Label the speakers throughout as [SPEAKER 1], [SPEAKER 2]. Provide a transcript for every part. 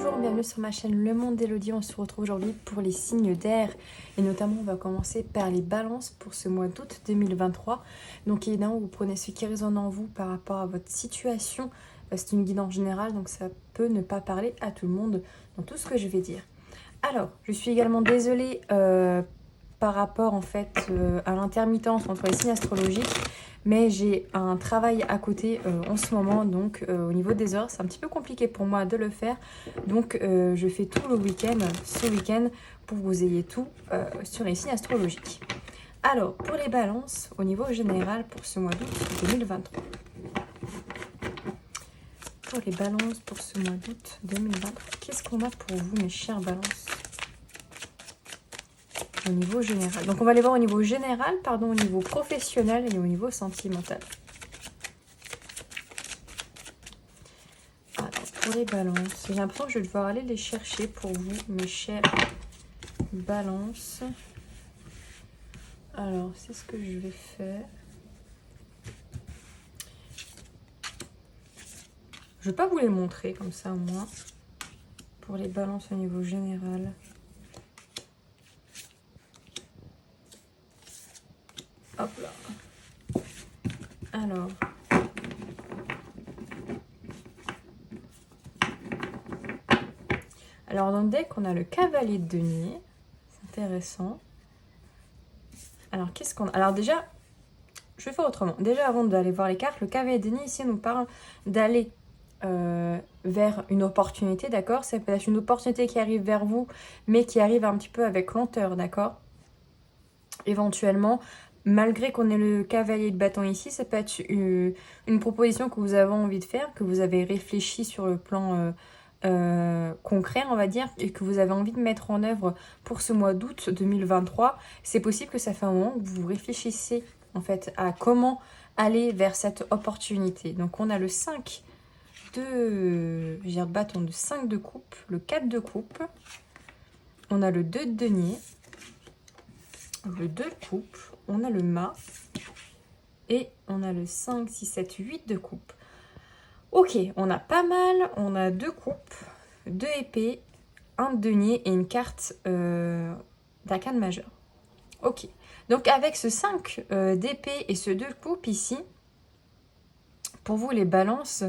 [SPEAKER 1] Bonjour, bienvenue sur ma chaîne Le Monde d'Elodie. On se retrouve aujourd'hui pour les signes d'air et notamment on va commencer par les balances pour ce mois d'août 2023. Donc évidemment vous prenez ce qui résonne en vous par rapport à votre situation. C'est une guidance générale donc ça peut ne pas parler à tout le monde dans tout ce que je vais dire. Alors je suis également désolée par rapport en fait à l'intermittence entre les signes astrologiques. Mais j'ai un travail à côté en ce moment, donc au niveau des heures, c'est un petit peu compliqué pour moi de le faire. Donc je fais tout le week-end, ce week-end, pour que vous ayez tout sur les signes astrologiques. Alors, pour les balances, au niveau général, pour ce mois d'août 2023. Pour les balances, pour ce mois d'août 2023, qu'est-ce qu'on a pour vous, mes chères balances ? Au niveau général. Donc on va les voir au niveau général, pardon, au niveau professionnel et au niveau sentimental. Alors, pour les balances, j'ai l'impression que je vais devoir aller les chercher pour vous, mes chères balances. Alors, c'est ce que je vais faire. Je ne vais pas vous les montrer comme ça, moi. Pour les balances au niveau général. Hop là. Alors dans le deck, on a le cavalier de denier. C'est intéressant. Alors, qu'est-ce qu'on a? Alors déjà, je vais faire autrement. Déjà, avant d'aller voir les cartes, le cavalier de denier, ici, nous parle d'aller vers une opportunité, d'accord? C'est peut-être une opportunité qui arrive vers vous, mais qui arrive un petit peu avec lenteur, d'accord? Éventuellement, malgré qu'on ait le cavalier de bâton ici, ça peut être une proposition que vous avez envie de faire, que vous avez réfléchi sur le plan concret, on va dire, et que vous avez envie de mettre en œuvre pour ce mois d'août 2023. C'est possible que ça fait un moment que vous réfléchissez en fait à comment aller vers cette opportunité. Donc on a le 5 de bâton, de 5 de coupe, le 4 de coupe, on a le 2 de denier, le 2 de coupe, on a le mât et on a le 5, 6, 7, 8 de coupe. Ok, on a pas mal, on a 2 coupes, 2 épées, 1 de denier et une carte d'arcane majeur. Ok, donc avec ce 5 d'épée et ce 2 de coupe ici, pour vous les balances,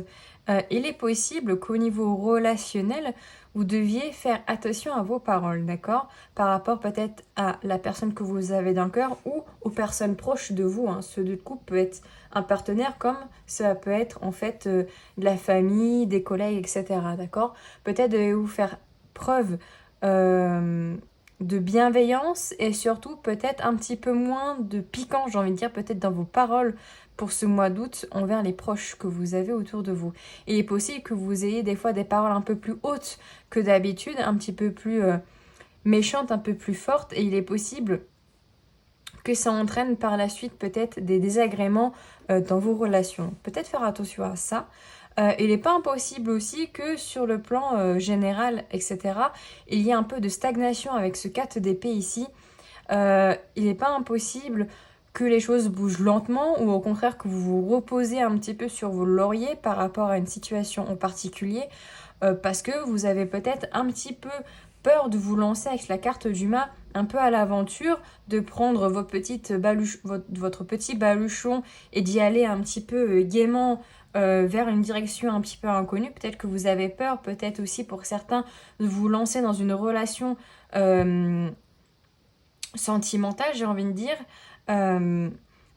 [SPEAKER 1] il est possible qu'au niveau relationnel, vous deviez faire attention à vos paroles, d'accord? Par rapport peut-être à la personne que vous avez dans le cœur ou aux personnes proches de vous. Hein. Ce 2 de coupe peut être un partenaire comme ça peut être en fait de la famille, des collègues, etc. D'accord? Peut-être devez-vous faire preuve de bienveillance et surtout peut-être un petit peu moins de piquant, j'ai envie de dire, peut-être dans vos paroles pour ce mois d'août envers les proches que vous avez autour de vous. Et il est possible que vous ayez des fois des paroles un peu plus hautes que d'habitude, un petit peu plus méchantes, un peu plus fortes, et il est possible que ça entraîne par la suite peut-être des désagréments dans vos relations. Peut-être faire attention à ça. Il n'est pas impossible aussi que sur le plan général, etc., il y ait un peu de stagnation avec ce 4 d'épée ici. Il n'est pas impossible que les choses bougent lentement ou au contraire que vous vous reposez un petit peu sur vos lauriers par rapport à une situation en particulier parce que vous avez peut-être un petit peu peur de vous lancer avec la carte du mât un peu à l'aventure, de prendre votre petit baluchon et d'y aller un petit peu gaiement vers une direction un petit peu inconnue. Peut-être que vous avez peur, peut-être aussi pour certains, de vous lancer dans une relation sentimentale, j'ai envie de dire.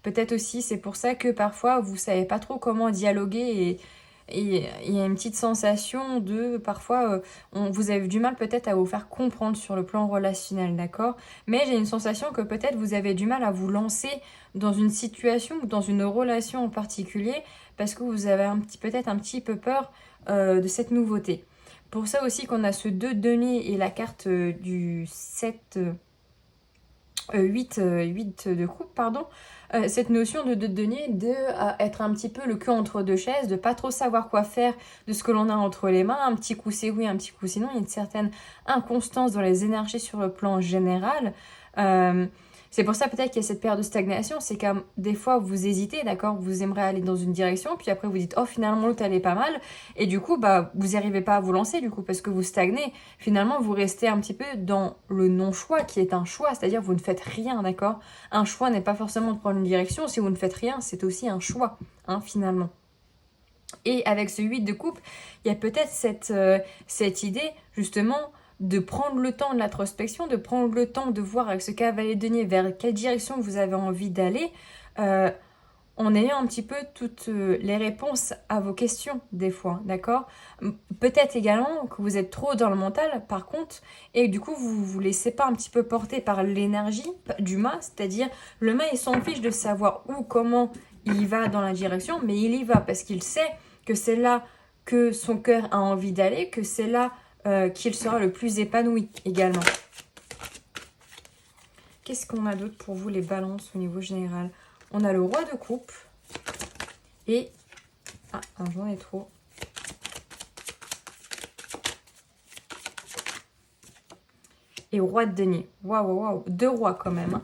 [SPEAKER 1] Peut-être aussi c'est pour ça que parfois vous savez pas trop comment dialoguer et il y a une petite sensation de parfois vous avez du mal peut-être à vous faire comprendre sur le plan relationnel, d'accord? Mais j'ai une sensation que peut-être vous avez du mal à vous lancer dans une situation ou dans une relation en particulier parce que vous avez peut-être un petit peu peur de cette nouveauté. Pour ça aussi qu'on a ce 2 de denier et la carte du 7 8 de coupe, pardon, cette notion de denier, être un petit peu le cul entre deux chaises, de pas trop savoir quoi faire de ce que l'on a entre les mains, un petit coup c'est oui, un petit coup c'est non, il y a une certaine inconstance dans les énergies sur le plan général. C'est pour ça peut-être qu'il y a cette période de stagnation, c'est comme des fois vous hésitez, d'accord, vous aimeriez aller dans une direction, puis après vous dites oh finalement l'autre elle est pas mal, et du coup bah vous n'arrivez pas à vous lancer du coup parce que vous stagnez. Finalement vous restez un petit peu dans le non-choix qui est un choix, c'est-à-dire vous ne faites rien, d'accord. Un choix n'est pas forcément de prendre une direction, si vous ne faites rien c'est aussi un choix, hein, finalement. Et avec ce 8 de coupe, il y a peut-être cette idée justement de prendre le temps de l'introspection, de prendre le temps de voir avec ce cavalier de denier vers quelle direction vous avez envie d'aller, en ayant un petit peu toutes les réponses à vos questions des fois, d'accord. Peut-être également que vous êtes trop dans le mental par contre, et du coup vous vous laissez pas un petit peu porter par l'énergie du mât, c'est-à-dire le mât il s'en fiche de savoir où, comment il va dans la direction, mais il y va parce qu'il sait que c'est là que son cœur a envie d'aller, que c'est là qu'il sera le plus épanoui également. Qu'est-ce qu'on a d'autre pour vous les balances au niveau général? On a le roi de coupe et... Ah, j'en ai trop. Et roi de denier. Waouh, waouh, deux rois quand même.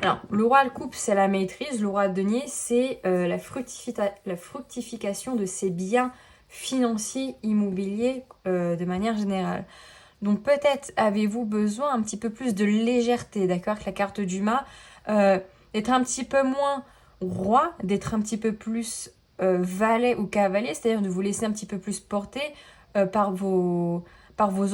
[SPEAKER 1] Alors, le roi de coupe, c'est la maîtrise. Le roi de denier, c'est la fructification de ses biens financiers, immobiliers, de manière générale. Donc, peut-être avez-vous besoin un petit peu plus de légèreté, d'accord, avec la carte du mât, d'être un petit peu moins roi, d'être un petit peu plus valet ou cavalier, c'est-à-dire de vous laisser un petit peu plus porter par vos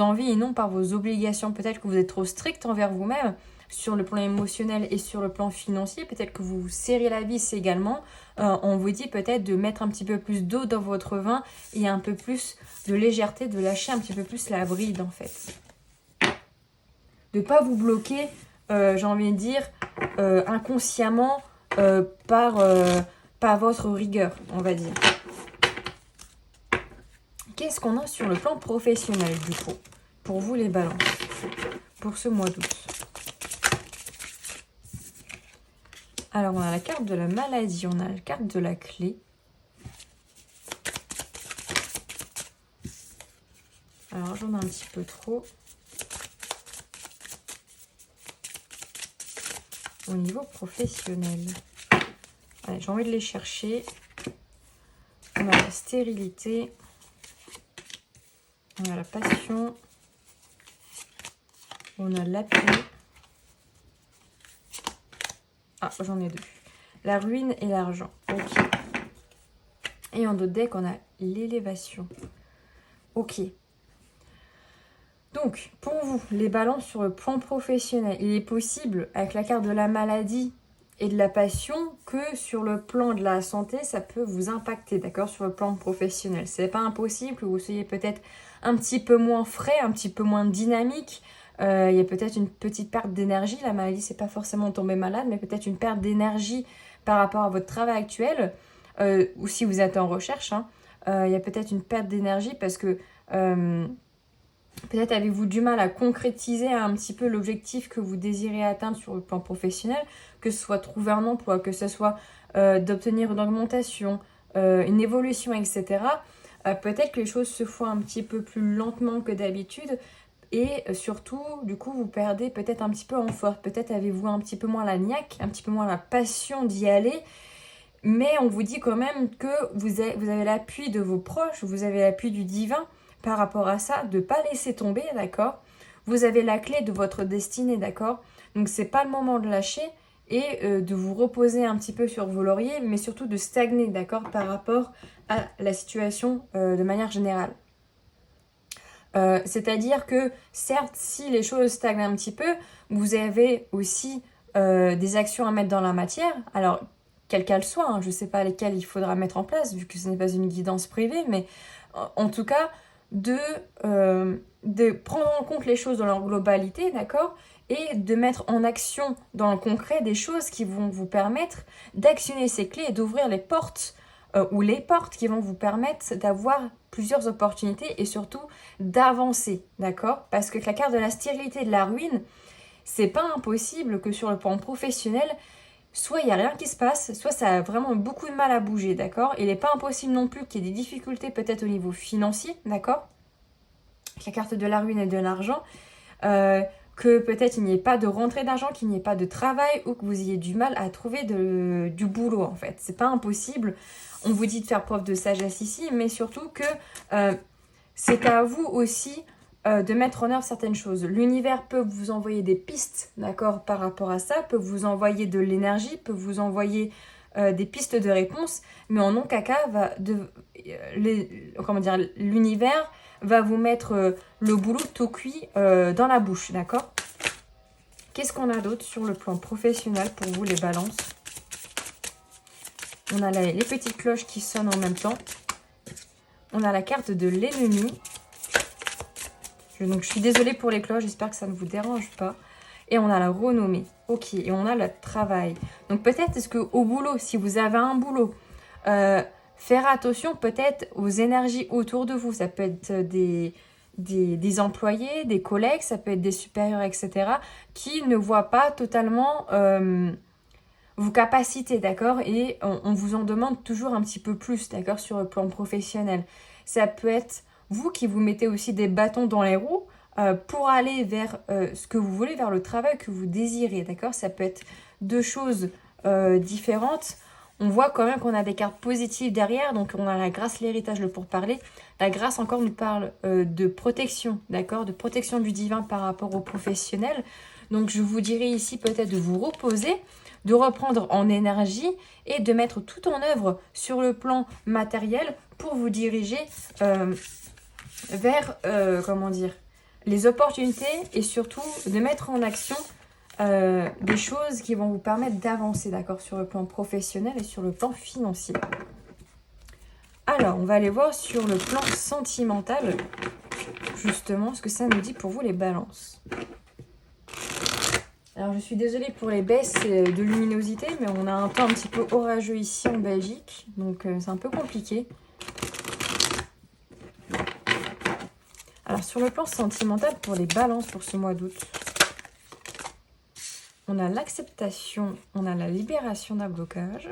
[SPEAKER 1] envies et non par vos obligations. Peut-être que vous êtes trop strict envers vous-même sur le plan émotionnel et sur le plan financier. Peut-être que vous serrez la vis également. On vous dit peut-être de mettre un petit peu plus d'eau dans votre vin et un peu plus de légèreté, de lâcher un petit peu plus la bride en fait. De ne pas vous bloquer, j'ai envie de dire, inconsciemment par votre rigueur, on va dire. Qu'est-ce qu'on a sur le plan professionnel, du coup, pour vous les balances, pour ce mois d'août? Alors, on a la carte de la maladie, on a la carte de la clé. Alors, j'en ai un petit peu trop. Au niveau professionnel. Allez, j'ai envie de les chercher. On a la stérilité. On a la passion. On a l'appui. Ah, j'en ai deux. La ruine et l'argent. Ok. Et en d'autres decks, on a l'élévation. Ok. Donc, pour vous, les balances sur le plan professionnel, il est possible, avec la carte de la maladie et de la passion, que sur le plan de la santé, ça peut vous impacter, d'accord, sur le plan professionnel. C'est pas impossible que vous soyez peut-être un petit peu moins frais, un petit peu moins dynamique. Il y a peut-être une petite perte d'énergie. La maladie, c'est pas forcément tomber malade, mais peut-être une perte d'énergie par rapport à votre travail actuel, ou si vous êtes en recherche. Il y a peut-être une perte d'énergie parce que... peut-être avez-vous du mal à concrétiser un petit peu l'objectif que vous désirez atteindre sur le plan professionnel, que ce soit trouver un emploi, que ce soit d'obtenir une augmentation, une évolution, etc. Peut-être que les choses se font un petit peu plus lentement que d'habitude et surtout, du coup, vous perdez peut-être un petit peu en force. Peut-être avez-vous un petit peu moins la niaque, un petit peu moins la passion d'y aller. Mais on vous dit quand même que vous avez l'appui de vos proches, vous avez l'appui du divin. Par rapport à ça, de ne pas laisser tomber, d'accord? Vous avez la clé de votre destinée, d'accord? Donc, c'est pas le moment de lâcher et de vous reposer un petit peu sur vos lauriers, mais surtout de stagner, d'accord? Par rapport à la situation de manière générale. C'est-à-dire que, certes, si les choses stagnent un petit peu, vous avez aussi des actions à mettre dans la matière. Alors, quelles qu'elles soient, hein, je ne sais pas lesquelles il faudra mettre en place, vu que ce n'est pas une guidance privée, mais en tout cas... de prendre en compte les choses dans leur globalité, d'accord, et de mettre en action dans le concret des choses qui vont vous permettre d'actionner ces clés et d'ouvrir les portes ou les portes qui vont vous permettre d'avoir plusieurs opportunités et surtout d'avancer, d'accord, parce que la carte de la stérilité et de la ruine, c'est pas impossible que sur le plan professionnel, soit il n'y a rien qui se passe, soit ça a vraiment beaucoup de mal à bouger, d'accord? Il n'est pas impossible non plus qu'il y ait des difficultés peut-être au niveau financier, d'accord? La carte de la ruine et de l'argent, que que peut-être il n'y ait pas de rentrée d'argent, qu'il n'y ait pas de travail ou que vous ayez du mal à trouver du boulot en fait. C'est pas impossible. On vous dit de faire preuve de sagesse ici, mais surtout que c'est à vous aussi de mettre en œuvre certaines choses. L'univers peut vous envoyer des pistes, d'accord, par rapport à ça, peut vous envoyer de l'énergie, peut vous envoyer des pistes de réponse, mais en aucun cas, l'univers va vous mettre le boulot tout cuit dans la bouche, d'accord? Qu'est-ce qu'on a d'autre sur le plan professionnel pour vous, les balances? On a les petites cloches qui sonnent en même temps. On a la carte de l'ennemi. Donc, je suis désolée pour les cloches, j'espère que ça ne vous dérange pas. Et on a la renommée. Ok, et on a le travail. Donc, peut-être, est-ce qu'au boulot, si vous avez un boulot, faire attention peut-être aux énergies autour de vous. Ça peut être des employés, des collègues, ça peut être des supérieurs, etc. qui ne voient pas totalement vos capacités, d'accord? Et on vous en demande toujours un petit peu plus, d'accord, sur le plan professionnel. Ça peut être vous qui vous mettez aussi des bâtons dans les roues pour aller vers ce que vous voulez, vers le travail que vous désirez, d'accord? Ça peut être deux choses différentes. On voit quand même qu'on a des cartes positives derrière, donc on a la grâce, l'héritage, le pourparler. La grâce encore nous parle de protection, d'accord? De protection du divin par rapport au professionnel. Donc je vous dirais ici peut-être de vous reposer, de reprendre en énergie et de mettre tout en œuvre sur le plan matériel pour vous diriger vers, les opportunités et surtout de mettre en action des choses qui vont vous permettre d'avancer, d'accord, sur le plan professionnel et sur le plan financier. Alors, on va aller voir sur le plan sentimental, justement, ce que ça nous dit pour vous, les balances. Alors, je suis désolée pour les baisses de luminosité, mais on a un temps un petit peu orageux ici en Belgique, donc c'est un peu compliqué. Alors, sur le plan sentimental, pour les balances pour ce mois d'août, on a l'acceptation, on a la libération d'un blocage.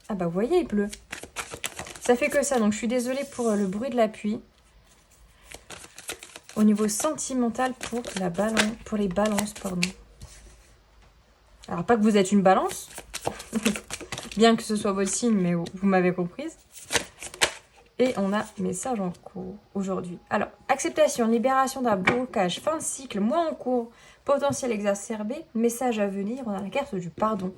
[SPEAKER 1] Ah bah, vous voyez, il pleut. Ça fait que ça, donc je suis désolée pour le bruit de la pluie. Au niveau sentimental, pour les balances, pardon. Alors, pas que vous êtes une balance, bien que ce soit votre signe, mais vous m'avez comprise. Et on a message en cours aujourd'hui. Alors, acceptation, libération d'un blocage, fin de cycle, mois en cours, potentiel exacerbé, message à venir. On a la carte du pardon.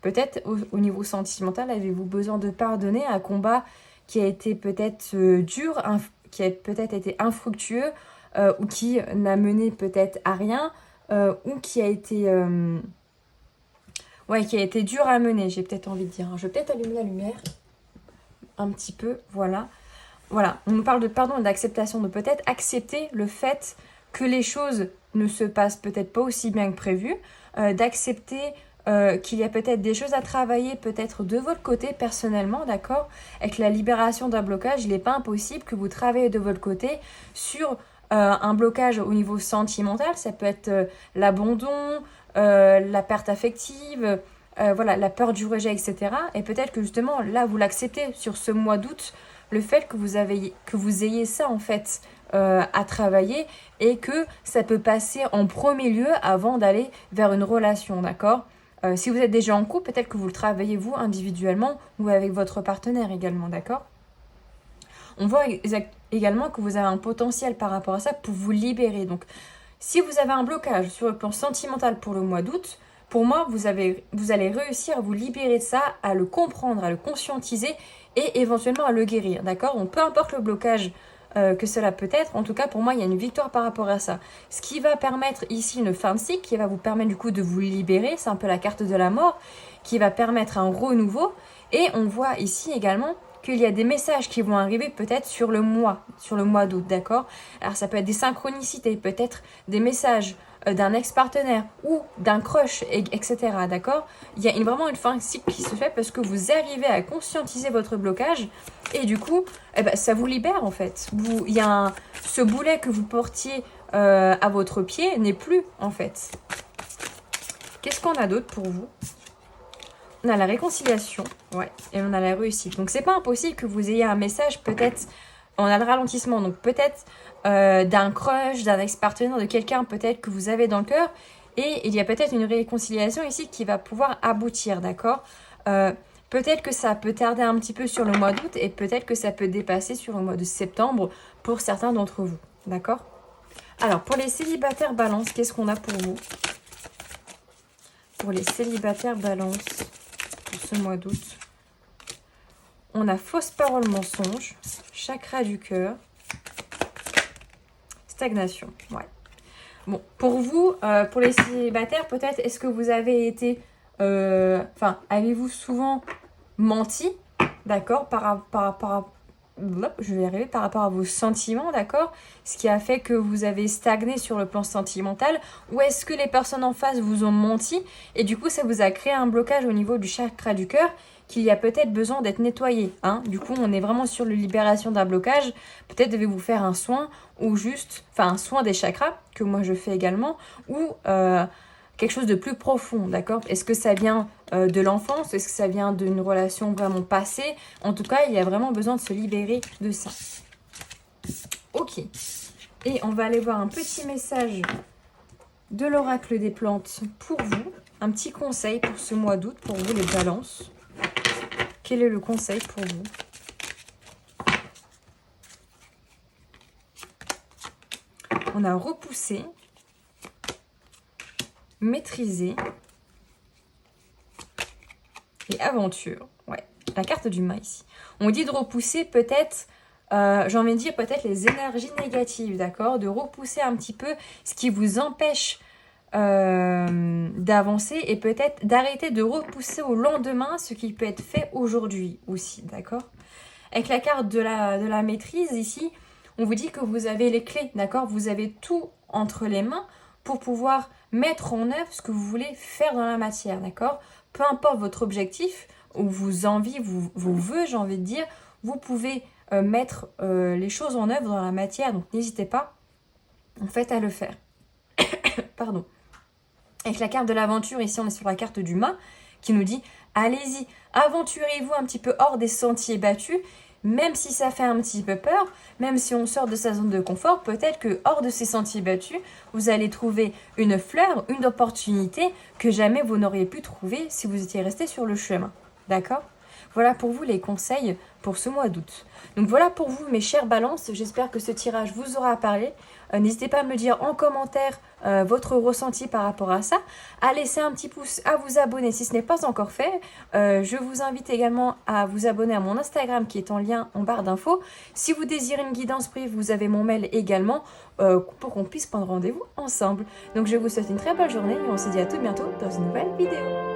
[SPEAKER 1] Peut-être au niveau sentimental, avez-vous besoin de pardonner un combat qui a été peut-être dur, qui a peut-être été infructueux, ou qui n'a mené peut-être à rien, ou qui a été dur à mener, j'ai peut-être envie de dire. Je vais peut-être allumer la lumière un petit peu, voilà. Voilà, on nous parle de pardon et d'acceptation, de peut-être accepter le fait que les choses ne se passent peut-être pas aussi bien que prévu, d'accepter qu'il y a peut-être des choses à travailler, peut-être de votre côté personnellement, d'accord? Avec la libération d'un blocage, il n'est pas impossible que vous travaillez de votre côté sur un blocage au niveau sentimental. Ça peut être l'abandon, la perte affective, la peur du rejet, etc. Et peut-être que justement, là, vous l'acceptez sur ce mois d'août, le fait que vous ayez ça, en fait, à travailler et que ça peut passer en premier lieu avant d'aller vers une relation, d'accord? Si vous êtes déjà en couple, peut-être que vous le travaillez vous individuellement ou avec votre partenaire également, d'accord? On voit également que vous avez un potentiel par rapport à ça pour vous libérer. Donc, si vous avez un blocage sur le plan sentimental pour le mois d'août, pour moi, vous allez réussir à vous libérer de ça, à le comprendre, à le conscientiser et éventuellement à le guérir, d'accord? Donc, peu importe le blocage que cela peut être, en tout cas, pour moi, il y a une victoire par rapport à ça. Ce qui va permettre ici une fin de cycle, qui va vous permettre du coup de vous libérer, c'est un peu la carte de la mort, qui va permettre un renouveau. Et on voit ici également qu'il y a des messages qui vont arriver peut-être sur le mois d'août, d'accord? Alors ça peut être des synchronicités, peut-être des messages d'un ex-partenaire ou d'un crush, etc., d'accord? Il y a vraiment une fin de cycle qui se fait parce que vous arrivez à conscientiser votre blocage et du coup, ça vous libère en fait. Ce boulet que vous portiez à votre pied n'est plus en fait. Qu'est-ce qu'on a d'autre pour vous? On a la réconciliation, ouais, et on a la réussite. Donc, c'est pas impossible que vous ayez un message peut-être on a le ralentissement. Donc peut-être d'un crush, d'un ex-partenaire, de quelqu'un peut-être que vous avez dans le cœur. Et il y a peut-être une réconciliation ici qui va pouvoir aboutir, d'accord? Peut-être que ça peut tarder un petit peu sur le mois d'août et peut-être que ça peut dépasser sur le mois de septembre pour certains d'entre vous, d'accord? Alors, pour les célibataires balance, qu'est-ce qu'on a pour vous? Pour les célibataires balance, pour ce mois d'août, on a fausse parole mensonge, chakra du cœur, stagnation, ouais. Bon, pour vous, pour les célibataires, peut-être, est-ce que vous avez été... avez-vous souvent menti, d'accord, par rapport à vos sentiments, d'accord, ce qui a fait que vous avez stagné sur le plan sentimental, ou est-ce que les personnes en face vous ont menti et du coup ça vous a créé un blocage au niveau du chakra du cœur qu'il y a peut-être besoin d'être nettoyé, hein. Du coup on est vraiment sur la libération d'un blocage. Peut-être devez-vous faire un soin ou juste, un soin des chakras que moi je fais également, ou quelque chose de plus profond, d'accord? Est-ce que ça vient de l'enfance? Est-ce que ça vient d'une relation vraiment passée? En tout cas, il y a vraiment besoin de se libérer de ça. Ok. Et on va aller voir un petit message de l'oracle des plantes pour vous. Un petit conseil pour ce mois d'août, pour vous les balances. Quel est le conseil pour vous? On a repoussé, maîtriser et aventure. Ouais, la carte du mât ici. On dit de repousser peut-être, j'ai envie de dire peut-être les énergies négatives, d'accord? De repousser un petit peu ce qui vous empêche d'avancer et peut-être d'arrêter de repousser au lendemain ce qui peut être fait aujourd'hui aussi, d'accord? Avec la carte de la maîtrise ici, on vous dit que vous avez les clés, d'accord? Vous avez tout entre les mains pour pouvoir mettre en œuvre ce que vous voulez faire dans la matière, d'accord? Peu importe votre objectif ou vos envies, vos vœux, j'ai envie de dire, vous pouvez mettre les choses en œuvre dans la matière, donc n'hésitez pas en fait à le faire. Pardon. Avec la carte de l'aventure, ici on est sur la carte du mât qui nous dit allez-y, aventurez-vous un petit peu hors des sentiers battus. Même si ça fait un petit peu peur, même si on sort de sa zone de confort, peut-être que hors de ces sentiers battus, vous allez trouver une fleur, une opportunité que jamais vous n'auriez pu trouver si vous étiez resté sur le chemin. D'accord ? Voilà pour vous les conseils pour ce mois d'août. Donc voilà pour vous mes chères balances, j'espère que ce tirage vous aura parlé. N'hésitez pas à me dire en commentaire votre ressenti par rapport à ça, à laisser un petit pouce, à vous abonner si ce n'est pas encore fait. Je vous invite également à vous abonner à mon Instagram qui est en lien en barre d'infos. Si vous désirez une guidance privée, vous avez mon mail également pour qu'on puisse prendre rendez-vous ensemble. Donc je vous souhaite une très belle journée et on se dit à tout bientôt dans une nouvelle vidéo.